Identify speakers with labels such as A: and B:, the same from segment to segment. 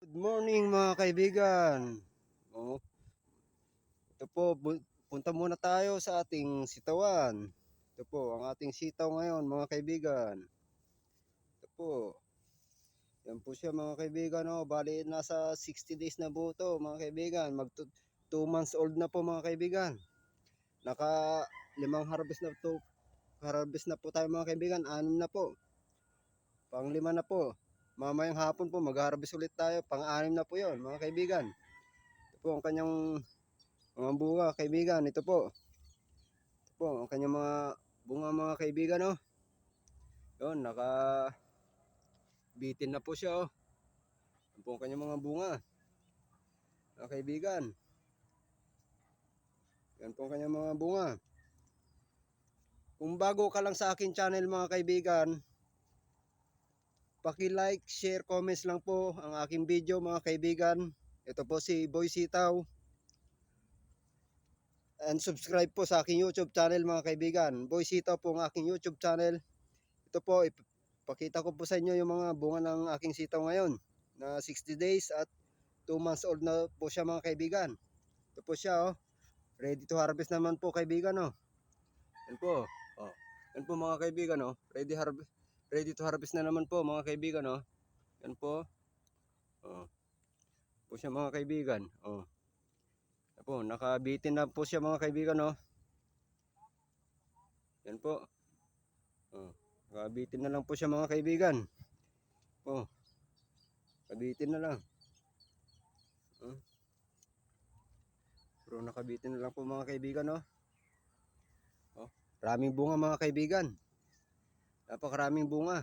A: Good morning mga kaibigan. Oh, ito po, punta muna tayo sa ating sitawan. Ito po, ang ating sitaw ngayon mga kaibigan. Ito po, yan po siya mga kaibigan. Oh. Bali, nasa 60 days na po ito mga kaibigan. 2 months old na po mga kaibigan. Naka limang harvest na po tayo mga kaibigan. 6 na po. Pang-5 na po. Mamayang hapon po mag-harvest ulit tayo. Pang-6 na po yon mga kaibigan. Ito po ang kanyang mga bunga kaibigan. Ito po. Ito po ang kanyang mga bunga mga kaibigan. Oh. Yun, bitin na po siya. Oh. Ito po ang kanyang mga bunga mga kaibigan. Yan po ang kanyang mga bunga. Kung bago ka lang sa akin channel mga kaibigan, paki-like, share, comments lang po ang aking video mga kaibigan. Ito po si Boy Sitaw. And subscribe po sa aking YouTube channel mga kaibigan. Boy Sitaw po ang aking YouTube channel. Ito po, ipakita ko po sa inyo yung mga bunga ng aking sitaw ngayon na 60 days at 2 months old na po siya mga kaibigan. Ito po siya, oh. Ready to harvest naman po kaibigan, oh. Yan po. Oh. Yan po mga kaibigan, oh. Ready to harvest na naman po mga kaibigan, oh. Yan po. Oh. Po siya mga kaibigan, oh. Yan po, nakabitin na po siya mga kaibigan, oh. Yan po. Oh. Nakabitin na lang po siya mga kaibigan. Oh. Kabitin na lang. Oh. Pero nakabitin na lang po mga kaibigan, oh. Oh, raming bunga mga kaibigan. Napakaraming bunga.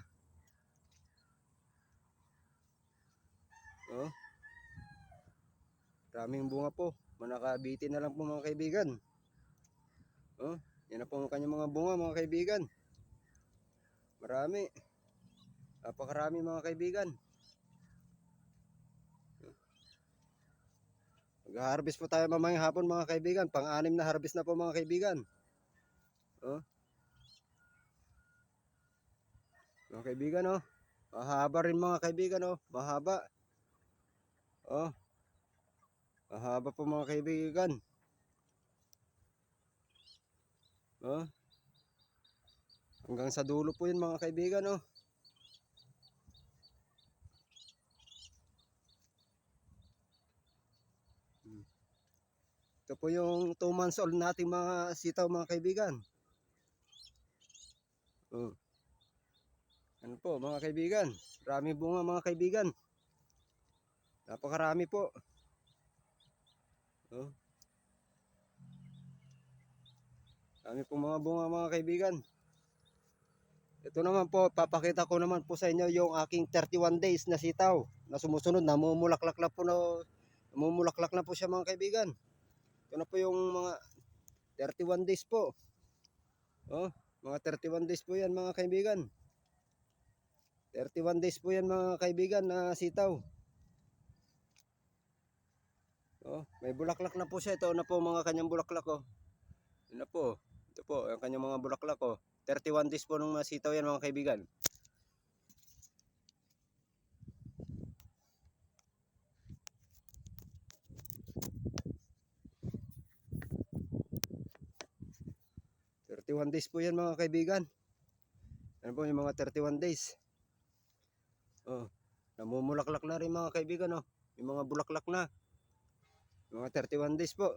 A: Oh. Raming bunga po. Manakabitin na lang po mga kaibigan. Oh, yan na po ang kanyang mga bunga mga kaibigan. Marami. Napakarami mga kaibigan. Mag-harvest po tayo mamayang hapon mga kaibigan. Pang-6 na harvest na po mga kaibigan. Oh. Mga kaibigan, oh. Mahaba rin mga kaibigan, oh. Mahaba. Oh. Mahaba po mga kaibigan. Oh. Hanggang sa dulo po yun mga kaibigan, oh. Ito po yung 2 months old nating mga sitaw mga kaibigan. Oh. Ano po mga kaibigan? Rami bunga mga kaibigan. Napakarami po. Oh. Rami po mga bunga mga kaibigan. Ito naman po, papakita ko naman po sa inyo yung aking 31 days na sitaw na sumusunod, namumulaklak na po siya mga kaibigan. Ito na po yung mga 31 days po. Oh, mga 31 days po yan mga kaibigan. 31 days po yan mga kaibigan na sitaw. Oh, may bulaklak na po siya. Ito na po mga kanyang bulaklak, oh. Ito na po. Ito po ang kanyang mga bulaklak, oh. 31 days po nung sitaw yan mga kaibigan. One days po yan mga kaibigan. Ano po yung mga 31 days. Oh, namumulaklak na rin mga kaibigan, oh. Yung mga bulaklak na. Mga 31 days po.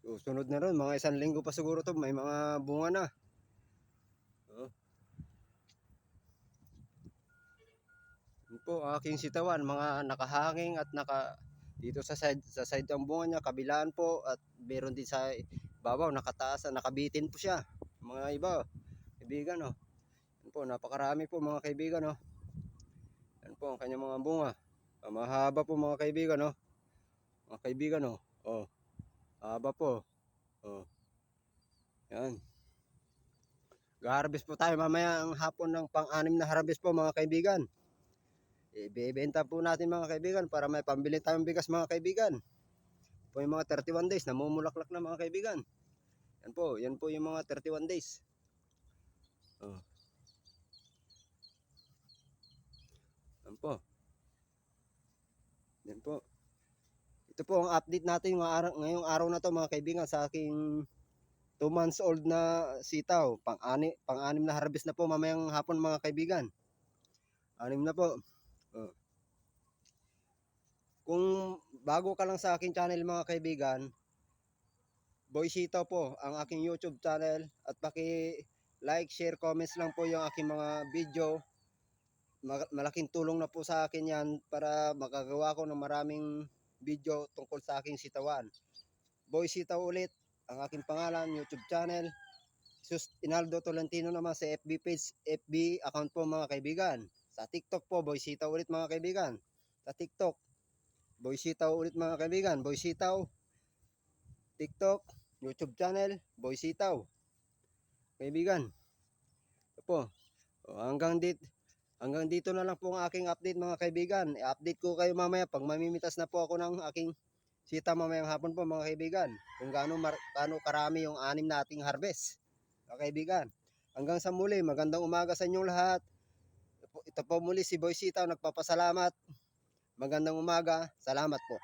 A: Susunod na rin, mga 1 linggo pa siguro to, may mga bunga na. Oh. Yun po, aking sitawan, mga nakahanging at dito sa side ang bunga niya, kabilaan po, at meron din sa babaw, nakataas, nakabitin po siya. Mga iba, kaibigan, oh. Yan po, napakarami po mga kaibigan, oh. Yan po ang kanyang mga bunga. Mahaba po mga kaibigan, oh. Mga kaibigan, oh. Oh. Haba po. Oh. Yan. Ga-harvest po tayo mamaya ang hapon ng pang-6 na harvest po mga kaibigan. Ibebenta po natin mga kaibigan para may pambili tayong bigas mga kaibigan. Po yung mga 31 days namumulaklak na mga kaibigan. Yan po yung mga 31 days. Oh. Yan po. Ito po ang update natin ngayong araw na to mga kaibigan sa aking 2 months old na sitaw. Pang-anim na harvest na po mamayang hapon mga kaibigan. 6 na po. Oh. Kung bago ka lang sa aking channel mga kaibigan, Boy Sitaw po ang aking YouTube channel at like, share, comments lang po yung aking mga video. Malaking tulong na po sa akin yan para makagawa ko ng maraming video tungkol sa aking sitawan. Boy Sitaw ulit ang aking pangalan, YouTube channel. Sus Inaldo Tolentino naman sa FB page, FB account po mga kaibigan. Sa TikTok po, Boy Sitaw ulit mga kaibigan. Sa TikTok, Boy Sitaw ulit mga kaibigan. Boy Sitaw, TikTok, YouTube channel, Boy Sitaw. Kaibigan, ito po. Hanggang dito na lang po ang aking update mga kaibigan. I-update ko kayo mamaya pag mamimitas na po ako ng aking sita mamayang hapon po mga kaibigan. Kung gaano karami yung 6 nating harvest. Mga kaibigan. Hanggang sa muli, magandang umaga sa inyong lahat. Ito po muli si Boy Sitaw, nagpapasalamat. Magandang umaga. Salamat po.